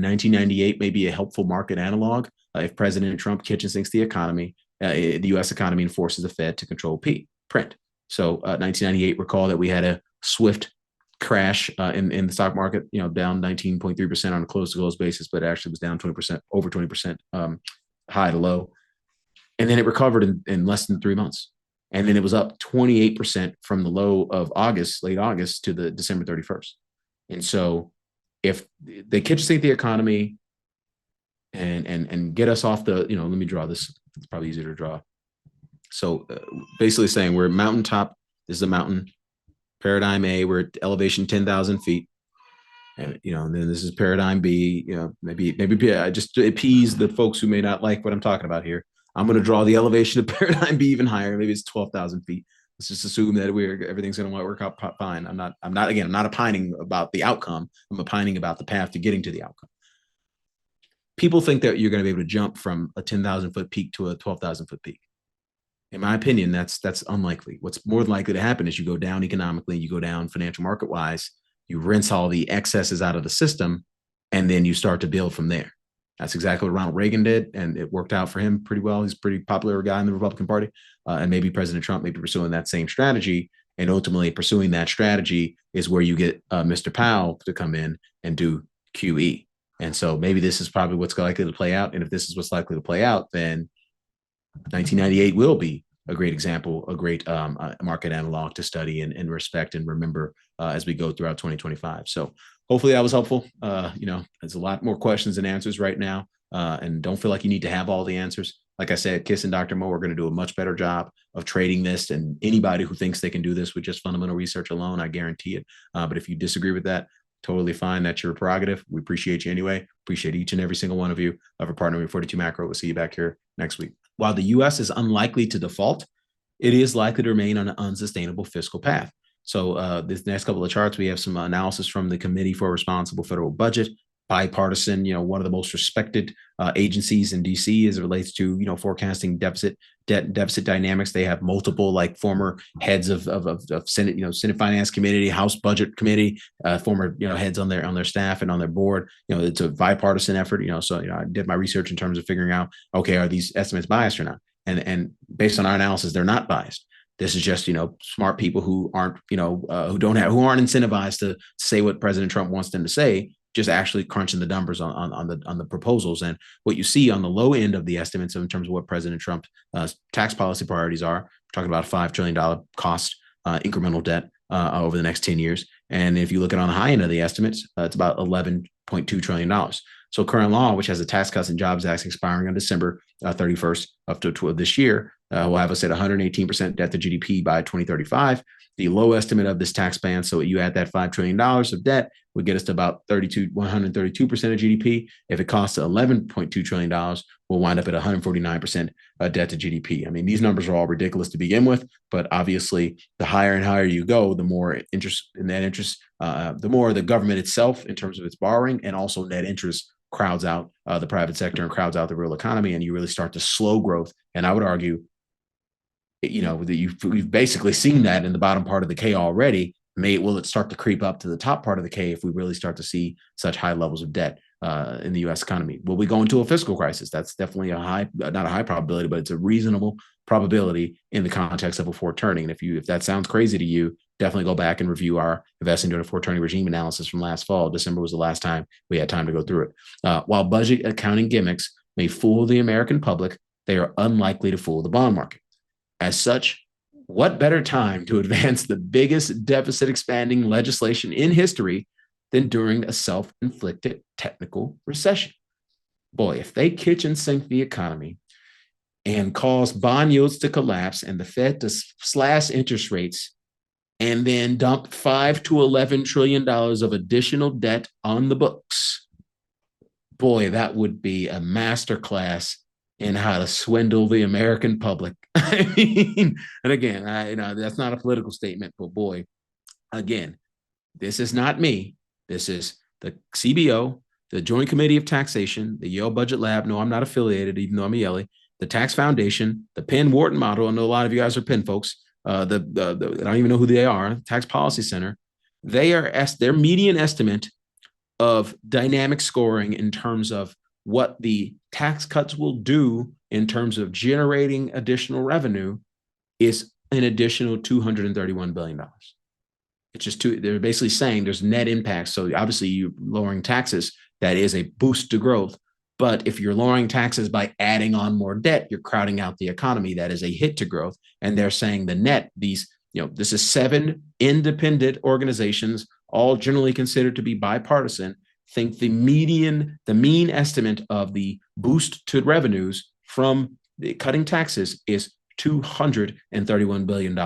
1998 may be a helpful market analog if President Trump kitchen sinks the economy, the U.S. economy, and forces the Fed to control print. So 1998, recall that we had a swift crash in the stock market, down 19.3% on a close-to-close basis, but it actually was down 20%, over 20% high to low. And then it recovered in less than 3 months. And then it was up 28% from the low of August, late August, to the December 31st. And so if they kitchen sink the economy and get us off the, let me draw this. It's probably easier to draw. So basically saying we're mountaintop. This is a mountain. Paradigm A, we're at elevation 10,000 feet. And, and then this is paradigm B, maybe just to appease the folks who may not like what I'm talking about here. I'm going to draw the elevation of paradigm B even higher. Maybe it's 12,000 feet. Let's just assume that everything's going to work out fine. I'm not opining about the outcome. I'm opining about the path to getting to the outcome. People think that you're going to be able to jump from a 10,000 foot peak to a 12,000 foot peak. In my opinion, that's unlikely. What's more likely to happen is you go down economically, you go down financial market wise, you rinse all the excesses out of the system, and then you start to build from there. That's exactly what Ronald Reagan did, and it worked out for him pretty well. He's a pretty popular guy in the Republican Party, and maybe President Trump may be pursuing that same strategy. And ultimately, pursuing that strategy is where you get Mr. Powell to come in and do QE. And so maybe this is probably what's likely to play out. And if this is what's likely to play out, then 1998 will be a great example, a great market analog to study and respect and remember as we go throughout 2025. So hopefully that was helpful. There's a lot more questions than answers right now, and don't feel like you need to have all the answers. Like I said, Kiss and Dr. Mo are going to do a much better job of trading this, and anybody who thinks they can do this with just fundamental research alone, I guarantee it. But if you disagree with that, totally fine. That's your prerogative. We appreciate you anyway. Appreciate each and every single one of you for partnering with 42 Macro. We'll see you back here next week. While the U.S. is unlikely to default, it is likely to remain on an unsustainable fiscal path. So this next couple of charts, we have some analysis from the Committee for a Responsible Federal Budget, bipartisan, one of the most respected agencies in DC as it relates to, forecasting deficit dynamics. They have multiple former heads of Senate, Senate Finance Committee, House Budget Committee, former, heads on their staff and on their board. It's a bipartisan effort, so, I did my research in terms of figuring out, okay, are these estimates biased or not? And based on our analysis, they're not biased. This is just, smart people who aren't, who aren't incentivized to say what President Trump wants them to say, just actually crunching the numbers on the proposals. And what you see on the low end of the estimates in terms of what President Trump's tax policy priorities are, we're talking about a $5 trillion cost incremental debt over the next 10 years. And if you look at on the high end of the estimates, it's about $11.2 trillion. So current law, which has the Tax Cuts and Jobs Act expiring on December 31st of this year, will have us at 118% debt to GDP by 2035. The low estimate of this tax ban, so you add that $5 trillion of debt, would get us to about 132% of GDP. If it costs $11.2 trillion, we'll wind up at 149% debt to GDP. I mean, these numbers are all ridiculous to begin with, but obviously the higher and higher you go, the more interest, the more the government itself in terms of its borrowing, and also net interest crowds out the private sector and crowds out the real economy, and you really start to slow growth. And I would argue, that we've basically seen that in the bottom part of the K already. Will it start to creep up to the top part of the K if we really start to see such high levels of debt in the U.S. economy? Will we go into a fiscal crisis? That's definitely not a high probability, but it's a reasonable probability in the context of a forward turning. And if that sounds crazy to you, definitely go back and review our investing during a forward turning regime analysis from last fall. December was the last time we had time to go through it. While budget accounting gimmicks may fool the American public, they are unlikely to fool the bond market. As such, what better time to advance the biggest deficit expanding legislation in history than during a self-inflicted technical recession? Boy, if they kitchen sink the economy and cause bond yields to collapse and the Fed to slash interest rates and then dump $5 to $11 trillion of additional debt on the books, boy, that would be a masterclass in how to swindle the American public. I mean, and again, that's not a political statement, but boy, again, this is not me. This is the CBO, the Joint Committee of Taxation, the Yale Budget Lab. No, I'm not affiliated, even though I'm a Yale. The Tax Foundation, the Penn Wharton Model. I know a lot of you guys are Penn folks. I don't even know who they are. Tax Policy Center. Their median estimate of dynamic scoring in terms of what the tax cuts will do in terms of generating additional revenue is an additional $231 billion. It's just they're basically saying there's net impacts. So obviously you lowering taxes, that is a boost to growth. But if you're lowering taxes by adding on more debt, you're crowding out the economy. That is a hit to growth. And they're saying the net, this is 7 independent organizations, all generally considered to be bipartisan, think the mean estimate of the boost to revenues from the cutting taxes is $231 billion.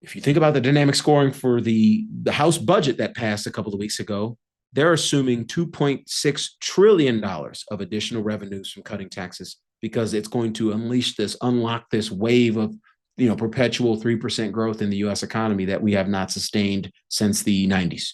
If you think about the dynamic scoring for the House budget that passed a couple of weeks ago, they're assuming $2.6 trillion of additional revenues from cutting taxes because it's going to unlock this wave of perpetual 3% growth in the U.S. economy that we have not sustained since the 90s.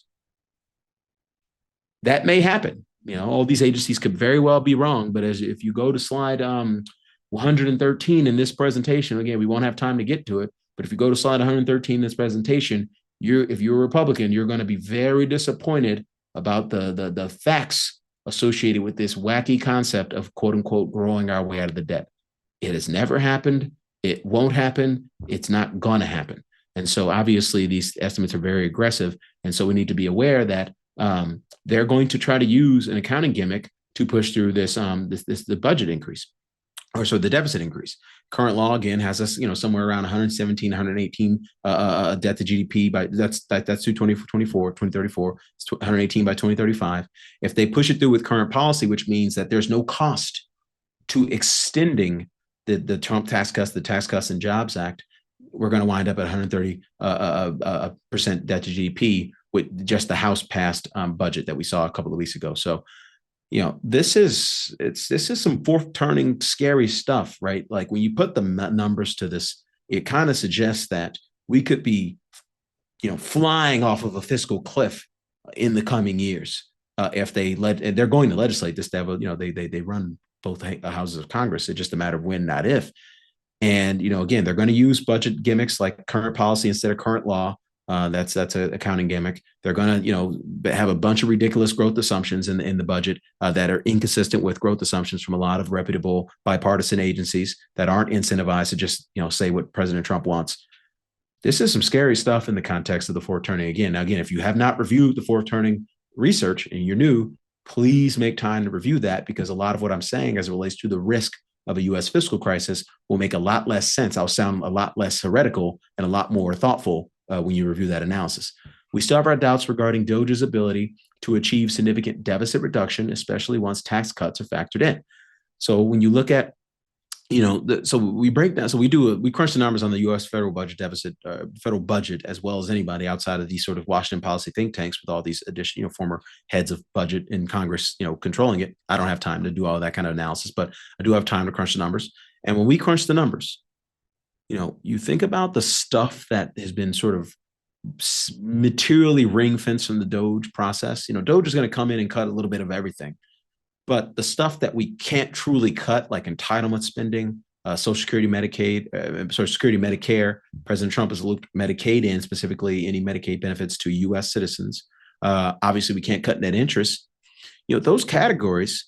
That may happen. All these agencies could very well be wrong, but if you go to slide 113 in this presentation, again, we won't have time to get to it, but if you go to slide 113 in this presentation, if you're a Republican, you're going to be very disappointed about the facts associated with this wacky concept of quote unquote growing our way out of the debt. It has never happened. It won't happen. It's not going to happen. And so obviously these estimates are very aggressive. And so we need to be aware that they're going to try to use an accounting gimmick to push through the budget increase, or so the deficit increase. Current law again has us, somewhere around 117, 118 debt to GDP that's through 2034. It's 118 by 2035. If they push it through with current policy, which means that there's no cost to extending the Trump tax cuts, the Tax Cuts and Jobs Act, we're going to wind up at 130% debt to GDP with just the House passed budget that we saw a couple of weeks ago. So this is some fourth turning scary stuff, right? Like when you put the numbers to this, it kind of suggests that we could be, flying off of a fiscal cliff in the coming years. If they're going to legislate this, they run both houses of Congress. It's just a matter of when, not if. And, again, they're going to use budget gimmicks like current policy instead of current law. That's an accounting gimmick. They're going to, have a bunch of ridiculous growth assumptions in the budget that are inconsistent with growth assumptions from a lot of reputable bipartisan agencies that aren't incentivized to just, say what President Trump wants. This is some scary stuff in the context of the fourth turning. Again, if you have not reviewed the fourth turning research and you're new, please make time to review that, because a lot of what I'm saying as it relates to the risk of a U.S. fiscal crisis will make a lot less sense. I'll sound a lot less heretical and a lot more thoughtful when you review that analysis. We still have our doubts regarding DOGE's ability to achieve significant deficit reduction, especially once tax cuts are factored in. So when you look at, so we break down, so we crunch the numbers on the U.S. federal budget deficit, federal budget, as well as anybody outside of these sort of Washington policy think tanks with all these additional, former heads of budget in Congress, controlling it. I don't have time to do all that kind of analysis, but I do have time to crunch the numbers. And when we crunch the numbers, you think about the stuff that has been sort of materially ring fenced from the DOGE process. DOGE is going to come in and cut a little bit of everything. But the stuff that we can't truly cut, like entitlement spending, Social Security, Medicaid, Social Security, Medicare, President Trump has looked Medicaid in, specifically any Medicaid benefits to U.S. citizens. Obviously, we can't cut net interest. Those categories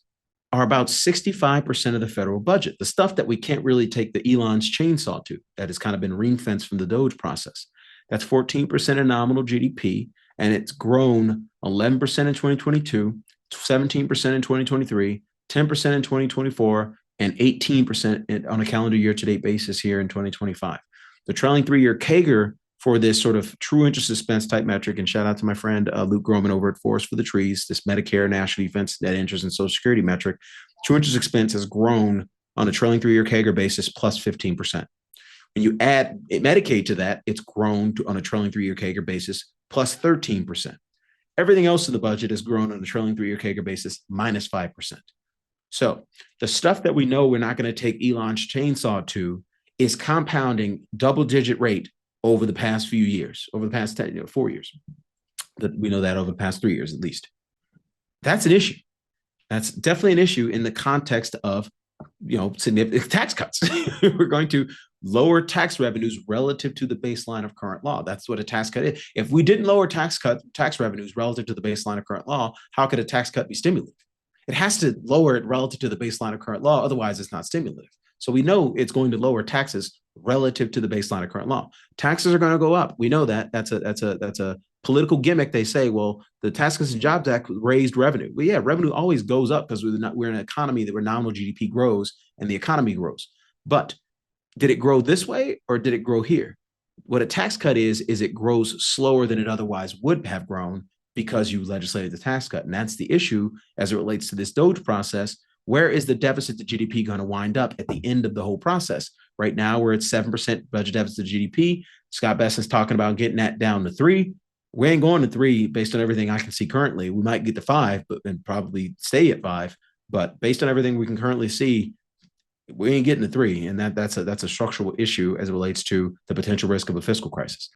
are about 65% of the federal budget. The stuff that we can't really take the Elon's chainsaw to, that has kind of been ring fenced from the DOGE process. That's 14% of nominal GDP, and it's grown 11% in 2022, 17% in 2023, 10% in 2024, and 18% on a calendar year-to-date basis here in 2025. The trailing three-year CAGR for this sort of true interest expense type metric, and shout out to my friend Luke Groman over at Forest for the Trees, this Medicare, National Defense, net interest, and Social Security metric, true interest expense has grown on a trailing three-year CAGR basis plus 15%. When you add Medicaid to that, it's grown on a trailing three-year CAGR basis plus 13%. Everything else in the budget has grown on a trailing three-year CAGR basis minus 5%. So the stuff that we know we're not going to take Elon's chainsaw to is compounding double-digit rate over the past few years, over the past 4 years. That we know that over the past 3 years at least. That's an issue. That's definitely an issue in the context of significant tax cuts. We're going to lower tax revenues relative to the baseline of current law. That's what a tax cut is. If we didn't lower tax revenues relative to the baseline of current law, how could a tax cut be stimulative? It has to lower it relative to the baseline of current law. Otherwise, it's not stimulative. So we know it's going to lower taxes relative to the baseline of current law. Taxes are going to go up. We know that. That's a political gimmick. They say, well, the Tax Cuts and Jobs Act raised revenue. Well, yeah, revenue always goes up because we're in an economy where nominal GDP grows and the economy grows. But did it grow this way or did it grow here? What a tax cut is it grows slower than it otherwise would have grown because you legislated the tax cut. And that's the issue as it relates to this DOGE process. Where is the deficit to GDP going to wind up at the end of the whole process? Right now, we're at 7% budget deficit to GDP. Scott Bessett's talking about getting that down to 3. We ain't going to 3 based on everything I can see currently. We might get to 5, but then probably stay at 5. But based on everything we can currently see, we ain't getting to 3. And that's a structural issue as it relates to the potential risk of a fiscal crisis.